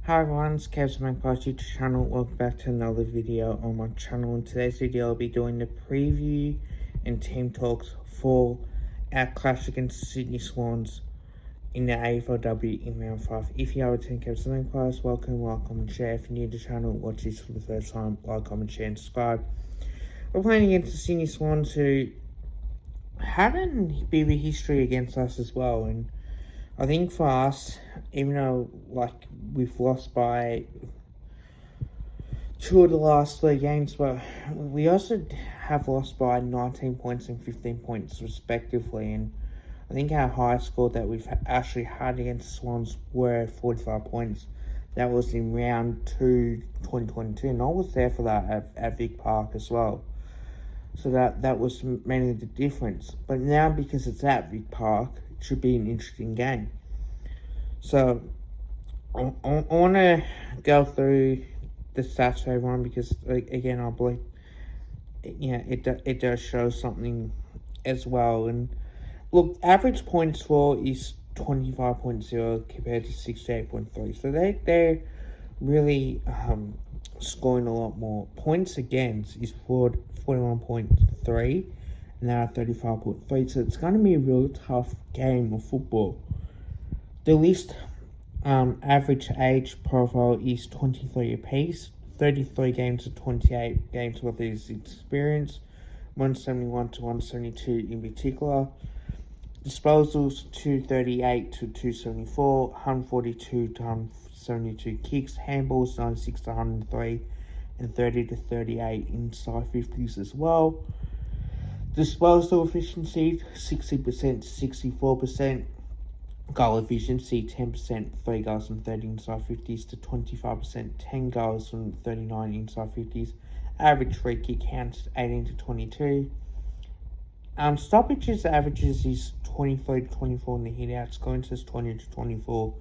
Hi everyone, it's Kev from my YouTube channel. Welcome back to another video on my channel. In today's video, I'll be doing the preview and team talks for our clash against the Sydney Swans in the AFLW in round 5. If you are attending Kev's Lane class, welcome, and share. If you're new to the channel, watch this for the first time, like, comment, share, and subscribe. We're playing against the Sydney Swans, who had a bit of a history against us as well, and I think for us, even though we've lost by 2 of the last 3 games, but we also have lost by 19 points and 15 points respectively, and I think our highest score that we've actually had against the Swans were 45 points. That was in round 2 2022, and I was there for that at Vic Park as well. So that was mainly the difference. But now, because it's at Vic Park, it should be an interesting game. So I want to go through the stats for everyone, because again, I believe it does show something as well. And look, average point score is 25.0 compared to 68.3. So they're really scoring a lot more. Points against is 41.3 and they're at 35.3. So it's going to be a real tough game of football. The list average age profile is 23 apiece, 33 games to 28 games worth of experience, 171 to 172 in particular. Disposals 238 to 274, 142 to 172 kicks, handballs 96 to 103, and 30 to 38 inside 50s as well. Disposal efficiency 60% to 64%. Goal efficiency 10%, 3 goals from 30 inside 50s to 25%, 10 goals from 39 inside 50s. Average free kick counts 18 to 22. Stoppages averages is 23 to 24 in the hitouts, clearances 20 to 24,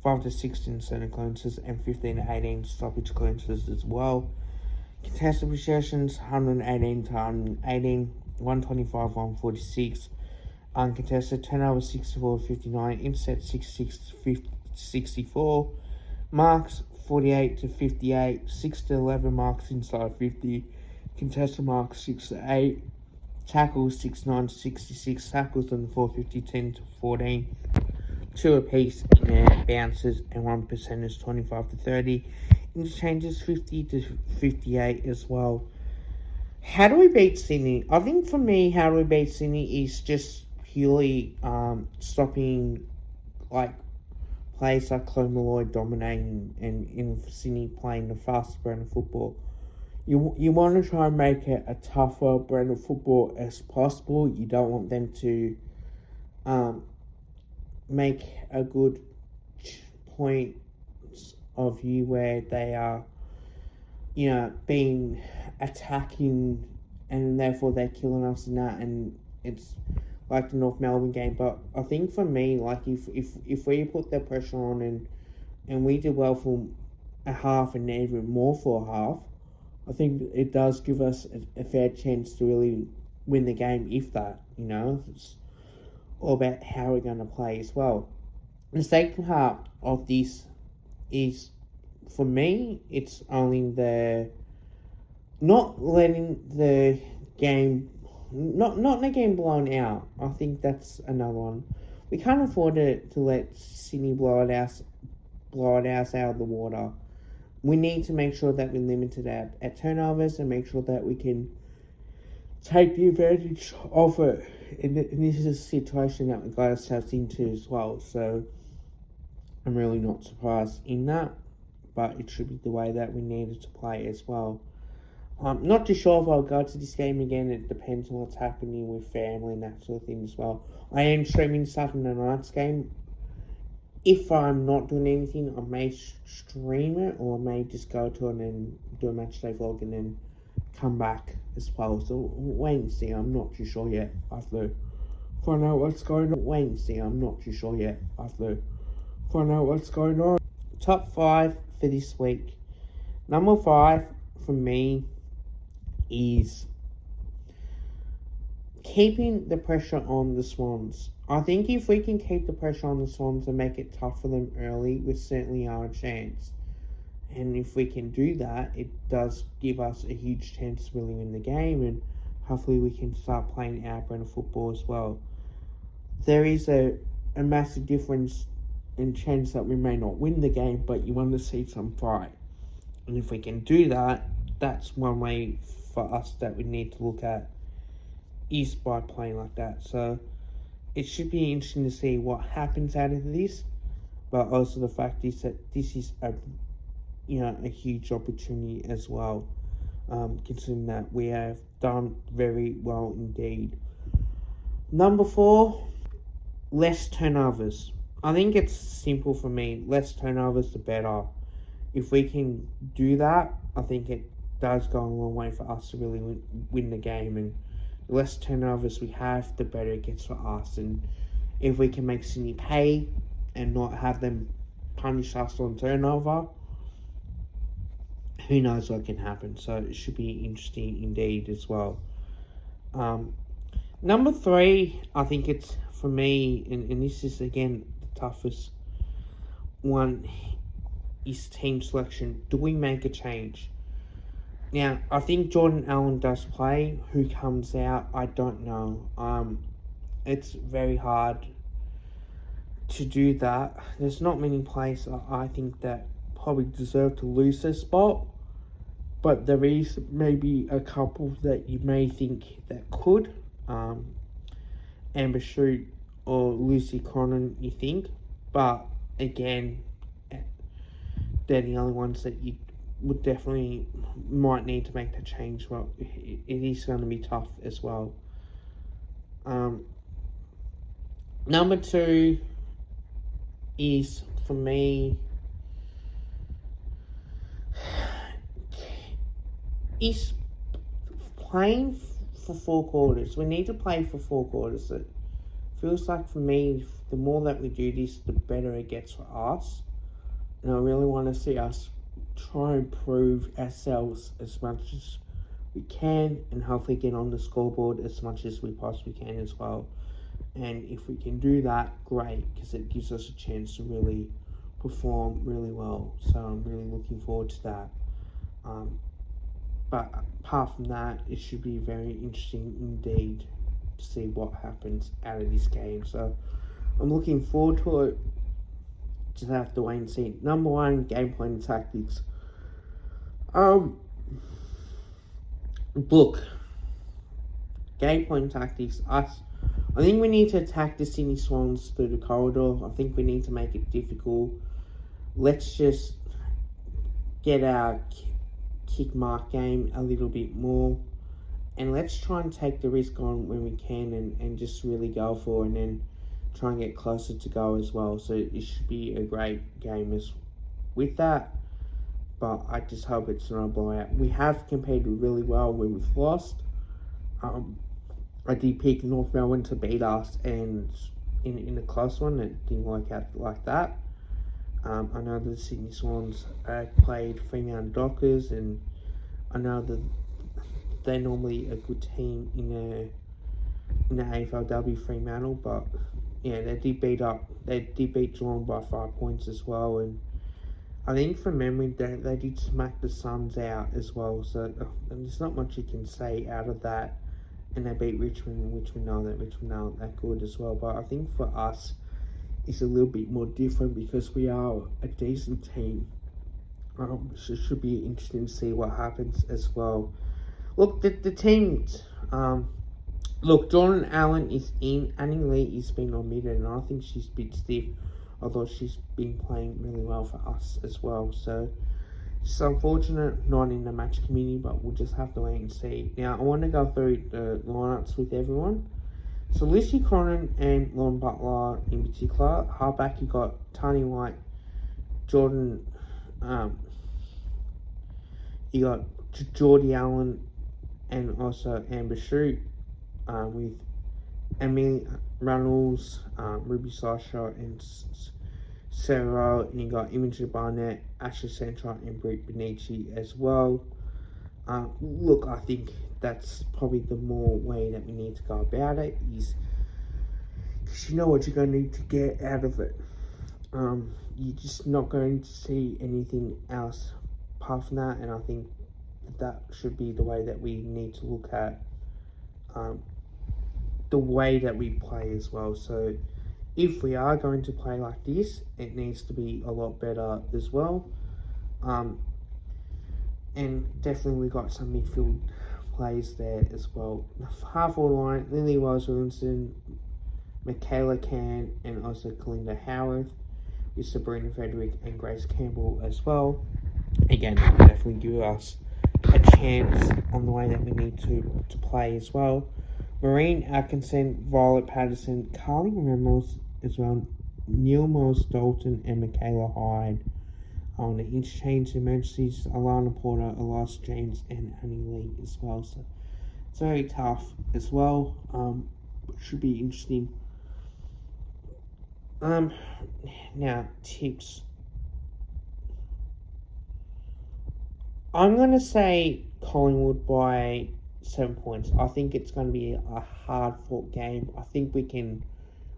5 to 16 centre clearances, and 15 to 18 stoppage clearances as well. Contested possessions 118 to 118, 125, 146. Uncontested turnover 64 to 59, intercept 66 to 64, marks 48 to 58, 6 to 11 marks inside 50, contested marks 6 to 8, tackles 69 to 66, tackles on the 450 10 to 14, 2 apiece in air bounces, and 1% is 25 to 30, interchanges 50 to 58 as well. How do we beat Sydney? I think for me, how do we beat Sydney is just purely stopping players like Chloe Malloy dominating and in Sydney playing the fastest brand of football. You want to try and make it a tougher brand of football as possible. You don't want them to make a good point of view where they are, being attacking, and therefore they're killing us in that, and it's like the North Melbourne game. But I think for me, if we put the pressure on and we did well for a half and even more for a half, I think it does give us a fair chance to really win the game, if that, It's all about how we're going to play as well. The second half of this is, for me, it's only not letting the game, not the game blown out. I think that's another one. We can't afford to let Sydney blow it out of the water. We need to make sure that we limit it at turnovers and make sure that we can take the advantage of it. And this is a situation that we got ourselves into as well. So I'm really not surprised in that, but it should be the way that we needed to play as well. Not too sure if I'll go to this game again. It depends on what's happening with family and that sort of thing as well. I am streaming Saturday night's game. If I'm not doing anything, I may stream it, or I may just go to it and do a match day vlog and then come back as well. So wait and see. I'm not too sure yet. I have to find out what's going on. Wait and see. I'm not too sure yet. I have to find out what's going on. Top 5 for this week. Number 5 for me is keeping the pressure on the Swans. I think if we can keep the pressure on the Swans and make it tough for them early, we certainly are a chance. And if we can do that, it does give us a huge chance to really win the game, and hopefully we can start playing our brand of football as well. There is a massive difference in chance that we may not win the game, but you want to see some fight. And if we can do that, that's one way for us that we need to look at, is by playing like that. So it should be interesting to see what happens out of this, but also the fact is that this is a huge opportunity as well, considering that we have done very well indeed. Number 4, less turnovers. I think it's simple for me. Less turnovers, the better. If we can do that, I think it does go a long way for us to really win the game. And the less turnovers we have, the better it gets for us. And if we can make Sydney pay and not have them punish us on turnover, who knows what can happen. So it should be interesting indeed as well. Number 3, I think it's, for me, and this is again the toughest one, is team selection. Do we make a change? Now, I think Jordan Allen does play. Who comes out, I don't know. It's very hard to do that. There's not many players I think that probably deserve to lose their spot, but there is maybe a couple that you may think that could. Amber Shute or Lucy Cronin, you think, but again, they're the only ones that you would definitely might need to make the change. Well, it is going to be tough as well. Number 2 is, for me, is playing for 4 quarters. We need to play for 4 quarters. It feels like, for me, the more that we do this, the better it gets for us. And I really want to see us try and prove ourselves as much as we can, and hopefully get on the scoreboard as much as we possibly can as well. And if we can do that, great, because it gives us a chance to really perform really well. So I'm really looking forward to that. But apart from that, it should be very interesting indeed to see what happens out of this game. So I'm looking forward to it. Just have to wait and see. Number 1, game plan and tactics. Look, game plan tactics. I think we need to attack the Sydney Swans through the corridor. I think we need to make it difficult. Let's just get our kick mark game a little bit more, and let's try and take the risk on when we can, and just really go for it, and then try and get closer to goal as well. So it should be a great game as with that, but I just hope it's not a blowout. We have competed really well when we've lost. I did pick North Melbourne to beat us, and in a close one, it didn't work out like that. I know the Sydney Swans played Fremantle Dockers, and I know that they're normally a good team in the AFLW Fremantle, but yeah, they did beat Geelong by 5 points as well, and I think from memory they did smack the Suns out as well. So there's not much you can say out of that. And they beat Richmond, which we know that Richmond aren't that good as well. But I think for us, it's a little bit more different because we are a decent team. So it should be interesting to see what happens as well. Look, the teams. Look, Jordan Allen is in. Annie Lee has been omitted, and I think she's a bit stiff, although she's been playing really well for us as well. So it's unfortunate not in the match committee, but we'll just have to wait and see. Now, I want to go through the lineups with everyone. So Lucy Cronin and Lauren Butler in particular. Halfback, you got Tani White, Jordan. You got Geordie Allen and also Amber Shute, with Emily Reynolds, Ruby Sasha, and Sarah. And you got Imogen Barnett, Ashley Centra, and Britt Benici as well. Look, I think that's probably the more way that we need to go about it, is because you know what you're going to need to get out of it. You're just not going to see anything else apart from that, and I think that should be the way that we need to look at the way that we play as well. So if we are going to play like this, it needs to be a lot better as well. And definitely we got some midfield plays there as well. Half forward line, Lily Wells Williamson, Michaela Can, and also Kalinda Howarth, with Sabrina Frederick and Grace Campbell as well. Again, that will definitely give us a chance on the way that we need to play as well. Maureen Atkinson, Violet Patterson, Carly Ramos as well, Neil Moss Dalton, and Michaela Hyde. On the interchange emergencies, Alana Porter, Elias James, and Annie Lee as well. So it's very tough as well. Should be interesting. Now tips. I'm gonna say Collingwood by 7 points. I think it's going to be a hard-fought game. I think we can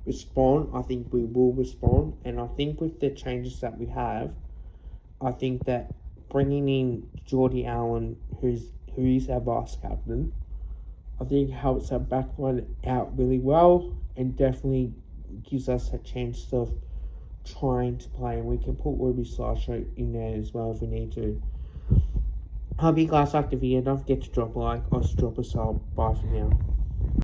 respond. I think we will respond, and I think with the changes that we have, I think that bringing in Geordie Allen, who is our vice captain, I think helps our backline out really well, and definitely gives us a chance of trying to play, and we can put Ruby Slasher in there as well if we need to. Hope you guys liked the video. Don't forget to drop a like or drop a sub. Bye for now.